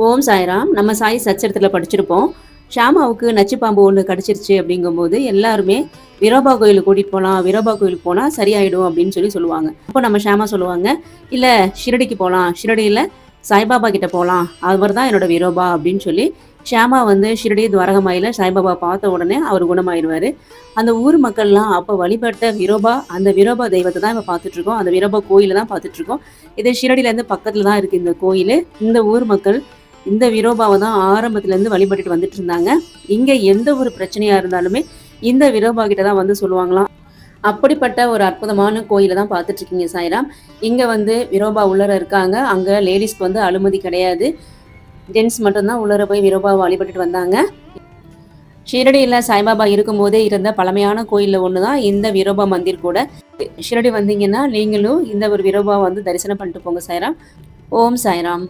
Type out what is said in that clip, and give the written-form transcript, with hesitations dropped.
ஓம் சாய்ராம். நம்ம சாய் சச்சரித்திரத்துல படிச்சிருப்போம். ஷியாமாவுக்கு நச்சு பாம்பு ஒண்ணு கடிச்சிருச்சு அப்படிங்கும்போது, எல்லாருமே விரோபா கோயிலுக்கு கூட்டிட்டு போலாம். விரோபா கோயிலுக்கு போனா சரியாயிடும் அப்படின்னு சொல்லுவாங்க. அப்போ நம்ம ஷியாமா சொல்லுவாங்க, இல்ல ஷிரடிக்கு போலாம். ஷிரடியில சாய்பாபா கிட்ட போலாம். அவர் தான் என்னோட விரோபா அப்படின்னு சொல்லி ஷியாமா வந்து ஷிரடி துவாரகமாயில சாய்பாபா பார்த்த உடனே அவர் குணமாயிருவாரு. அந்த ஊர் மக்கள்லாம் அப்ப வழிபட்ட விரோபா, அந்த விரோபா தெய்வத்தை தான் இப்ப பார்த்துட்டு இருக்கோம். அந்த விரோபா கோயில தான் பார்த்துட்டு இருக்கோம். இது ஷிரடியில இருந்து பக்கத்துல தான் இருக்கு இந்த கோயிலு. இந்த ஊர் மக்கள் இந்த விரோபாவை தான் ஆரம்பத்துல இருந்து வழிபட்டுட்டு வந்துட்டு இருந்தாங்க. இங்க எந்த ஒரு பிரச்சனையா இருந்தாலுமே இந்த விரோபா கிட்ட தான் வந்து சொல்லுவாங்களாம். அப்படிப்பட்ட ஒரு அற்புதமான கோயிலை தான் பார்த்துட்டு இருக்கீங்க சாய்ராம். இங்க வந்து விரோபா உள்ளர இருக்காங்க. அங்க லேடிஸ்க்கு வந்து அனுமதி கிடையாது. ஜென்ஸ் மட்டும்தான் உள்ளர போய் விரோபாவை வழிபட்டுட்டு வந்தாங்க. ஷிரடியில் சாய்பாபா இருக்கும்போதே இருந்த பழமையான கோயிலில் ஒன்று தான் இந்த விரோபா மந்திர் கூட. ஷிரடி வந்தீங்கன்னா நீங்களும் இந்த ஒரு விரோபாவை வந்து தரிசனம் பண்ணிட்டு போங்க சாய்ராம். ஓம் சாய்ராம்.